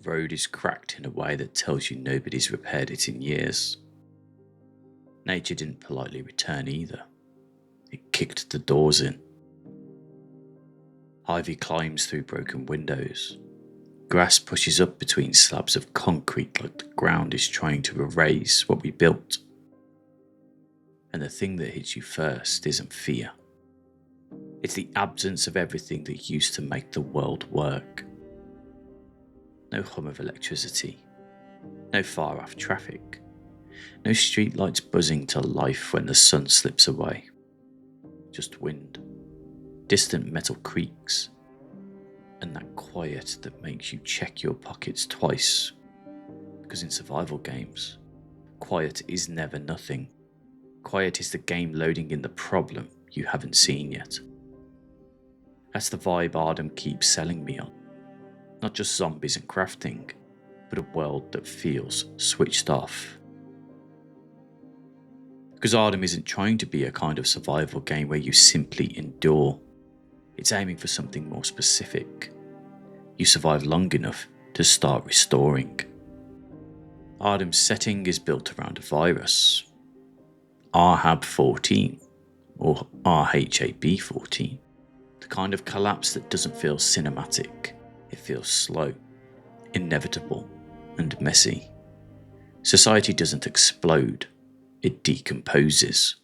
road is cracked in a way that tells you nobody's repaired it in years. Nature didn't politely return either. It kicked the doors in. Ivy climbs through broken windows. Grass pushes up between slabs of concrete like the ground is trying to erase what we built. And the thing that hits you first isn't fear. It's the absence of everything that used to make the world work. No hum of electricity. No far-off traffic. No streetlights buzzing to life when the sun slips away. Just wind. Distant metal creaks. And that quiet that makes you check your pockets twice. Because in survival games, quiet is never nothing. Quiet is the game loading in the problem you haven't seen yet. That's the vibe Ardem keeps selling me on. Not just zombies and crafting, but a world that feels switched off. Because Ardem isn't trying to be a kind of survival game where you simply endure. It's aiming for something more specific. You survive long enough to start restoring. Ardem's setting is built around a virus. RHAB-14, or RHAB-14. The kind of collapse that doesn't feel cinematic. It feels slow, inevitable, and messy. Society doesn't explode, it decomposes.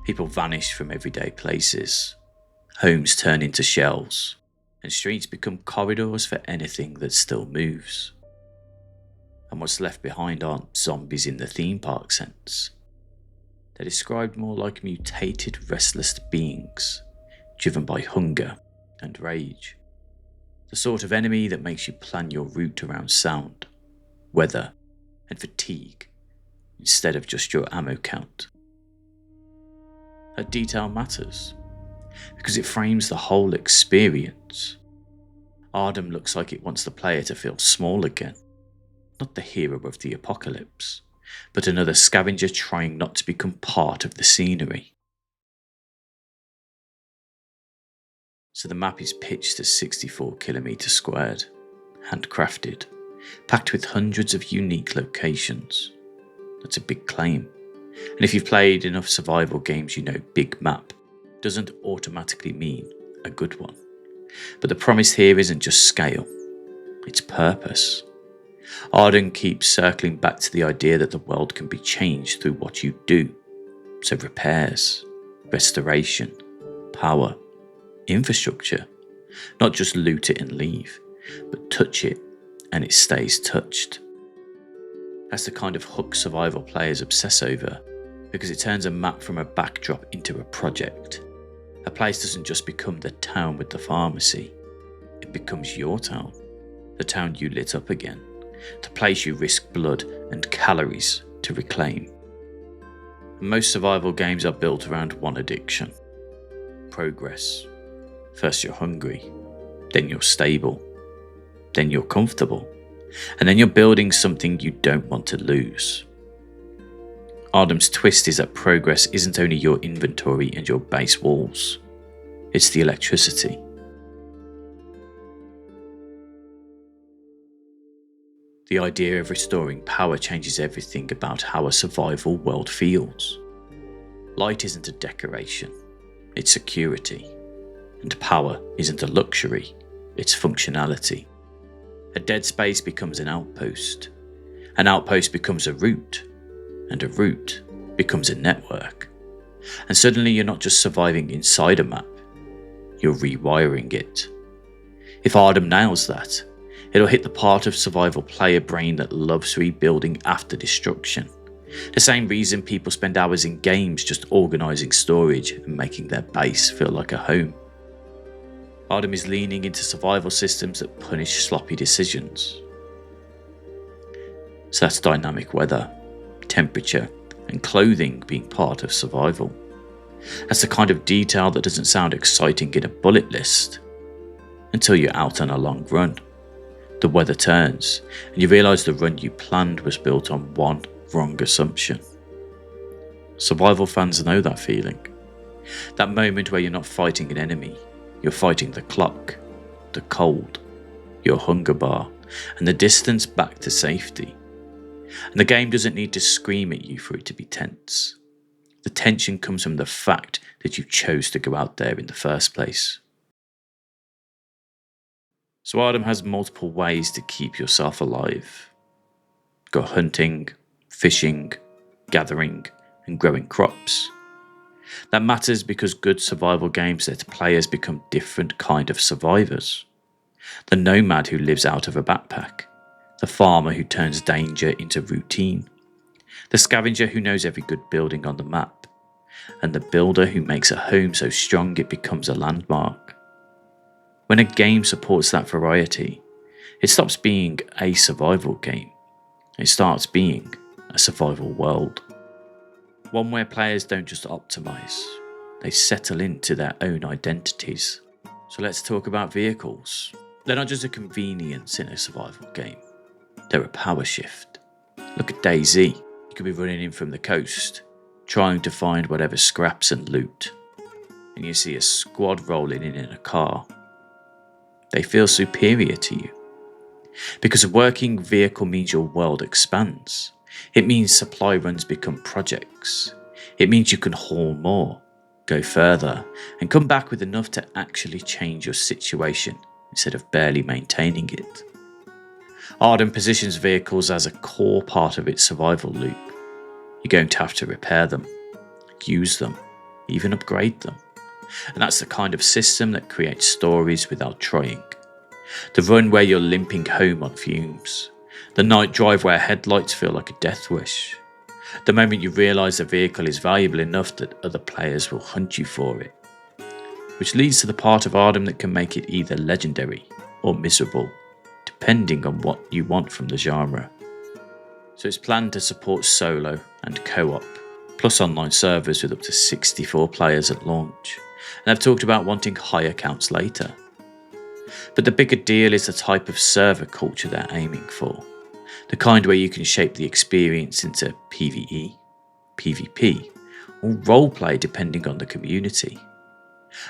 People vanish from everyday places. Homes turn into shells, and streets become corridors for anything that still moves. And what's left behind aren't zombies in the theme park sense. They're described more like mutated, restless beings, driven by hunger and rage. The sort of enemy that makes you plan your route around sound, weather, and fatigue, instead of just your ammo count. That detail matters, because it frames the whole experience. Ardem looks like it wants the player to feel small again. Not the hero of the apocalypse, but another scavenger trying not to become part of the scenery. So the map is pitched as 64 kilometers squared, handcrafted, packed with hundreds of unique locations. That's a big claim. And if you've played enough survival games, you know big map doesn't automatically mean a good one. But the promise here isn't just scale, it's purpose. Ardem keeps circling back to the idea that the world can be changed through what you do. So repairs, restoration, power, infrastructure. Not just loot it and leave, but touch it and it stays touched. That's the kind of hook survival players obsess over, because it turns a map from a backdrop into a project. A place doesn't just become the town with the pharmacy, it becomes your town, the town you lit up again, the place you risk blood and calories to reclaim. Most survival games are built around one addiction: progress. First you're hungry, then you're stable, then you're comfortable, and then you're building something you don't want to lose. Ardem's twist is that progress isn't only your inventory and your base walls, it's the electricity. The idea of restoring power changes everything about how a survival world feels. Light isn't a decoration, it's security. And power isn't a luxury, it's functionality. A dead space becomes an outpost becomes a route, and a route becomes a network. And suddenly you're not just surviving inside a map, you're rewiring it. If Ardem nails that, it'll hit the part of survival player brain that loves rebuilding after destruction. The same reason people spend hours in games just organising storage and making their base feel like a home. Ardem is leaning into survival systems that punish sloppy decisions. So that's dynamic weather, temperature, and clothing being part of survival. That's the kind of detail that doesn't sound exciting in a bullet list, until you're out on a long run. The weather turns, and you realise the run you planned was built on one wrong assumption. Survival fans know that feeling. That moment where you're not fighting an enemy, you're fighting the clock, the cold, your hunger bar, and the distance back to safety. And the game doesn't need to scream at you for it to be tense. The tension comes from the fact that you chose to go out there in the first place. So Ardem has multiple ways to keep yourself alive. Go hunting, fishing, gathering, and growing crops. That matters because good survival games let players become different kind of survivors. The nomad who lives out of a backpack, the farmer who turns danger into routine, the scavenger who knows every good building on the map, and the builder who makes a home so strong it becomes a landmark. When a game supports that variety, it stops being a survival game. It starts being a survival world. One where players don't just optimize, they settle into their own identities. So let's talk about vehicles. They're not just a convenience in a survival game, they're a power shift. Look at DayZ. You could be running in from the coast, trying to find whatever scraps and loot, and you see a squad rolling in a car. They feel superior to you. Because a working vehicle means your world expands. It means supply runs become projects. It means you can haul more, go further, and come back with enough to actually change your situation instead of barely maintaining it. Ardem positions vehicles as a core part of its survival loop. You're going to have to repair them, use them, even upgrade them. And that's the kind of system that creates stories without trying. The run where you're limping home on fumes. The night drive where headlights feel like a death wish. The moment you realise the vehicle is valuable enough that other players will hunt you for it. Which leads to the part of Ardem that can make it either legendary or miserable, depending on what you want from the genre. So it's planned to support solo and co-op, plus online servers with up to 64 players at launch. And I've talked about wanting higher counts later. But the bigger deal is the type of server culture they're aiming for. The kind where you can shape the experience into PvE, PvP, or roleplay depending on the community.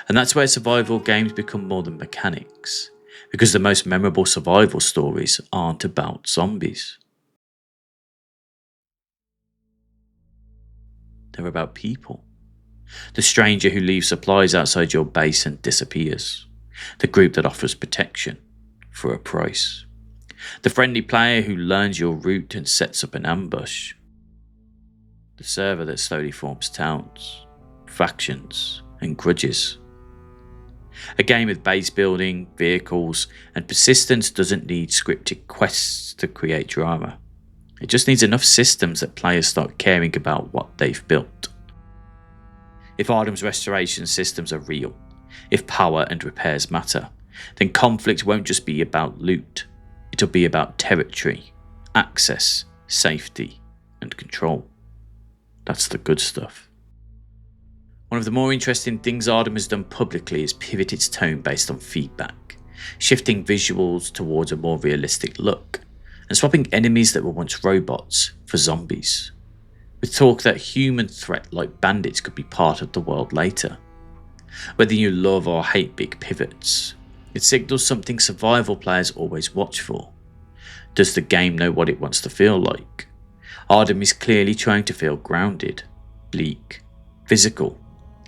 And that's where survival games become more than mechanics, because the most memorable survival stories aren't about zombies. They're about people. The stranger who leaves supplies outside your base and disappears. The group that offers protection for a price. The friendly player who learns your route and sets up an ambush. The server that slowly forms towns, factions, and grudges. A game with base building, vehicles, and persistence doesn't need scripted quests to create drama. It just needs enough systems that players start caring about what they've built. If Ardem's restoration systems are real, if power and repairs matter, then conflict won't just be about loot. It'll be about territory, access, safety, and control. That's the good stuff. One of the more interesting things Ardem has done publicly is pivot its tone based on feedback, shifting visuals towards a more realistic look, and swapping enemies that were once robots for zombies, with talk that human threat like bandits could be part of the world later. Whether you love or hate big pivots, it signals something survival players always watch for. Does the game know what it wants to feel like? Ardem is clearly trying to feel grounded, bleak, physical,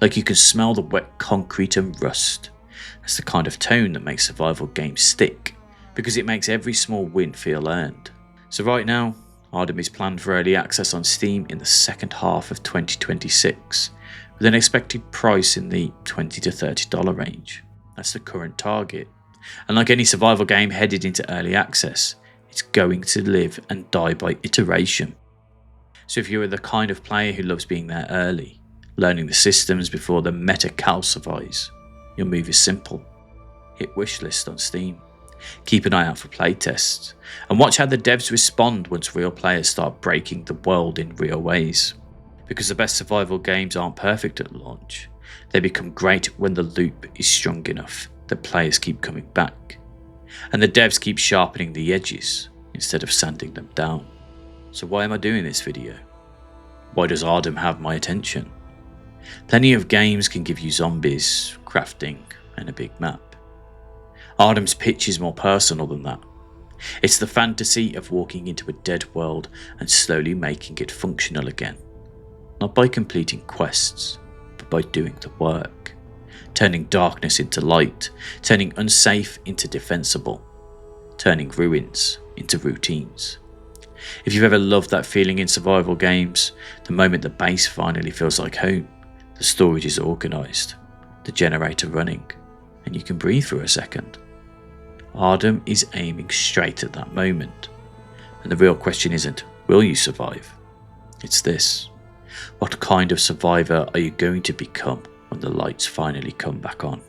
like you can smell the wet concrete and rust. That's the kind of tone that makes survival games stick, because it makes every small win feel earned. So right now, Ardem is planned for early access on Steam in the second half of 2026, with an expected price in the $20 to $30 range. That's the current target. And like any survival game headed into early access, it's going to live and die by iteration. So if you're the kind of player who loves being there early, learning the systems before the meta calcifies, your move is simple. Hit wishlist on Steam. Keep an eye out for playtests, and watch how the devs respond once real players start breaking the world in real ways. Because the best survival games aren't perfect at launch, they become great when the loop is strong enough that players keep coming back, and the devs keep sharpening the edges instead of sanding them down. So why am I doing this video? Why does Ardem have my attention? Plenty of games can give you zombies, crafting, and a big map. Ardem's pitch is more personal than that. It's the fantasy of walking into a dead world and slowly making it functional again. Not by completing quests, but by doing the work. Turning darkness into light, turning unsafe into defensible, turning ruins into routines. If you've ever loved that feeling in survival games, the moment the base finally feels like home, the storage is organised, the generator running, and you can breathe for a second. Ardem is aiming straight at that moment. And the real question isn't, will you survive? It's this: what kind of survivor are you going to become when the lights finally come back on?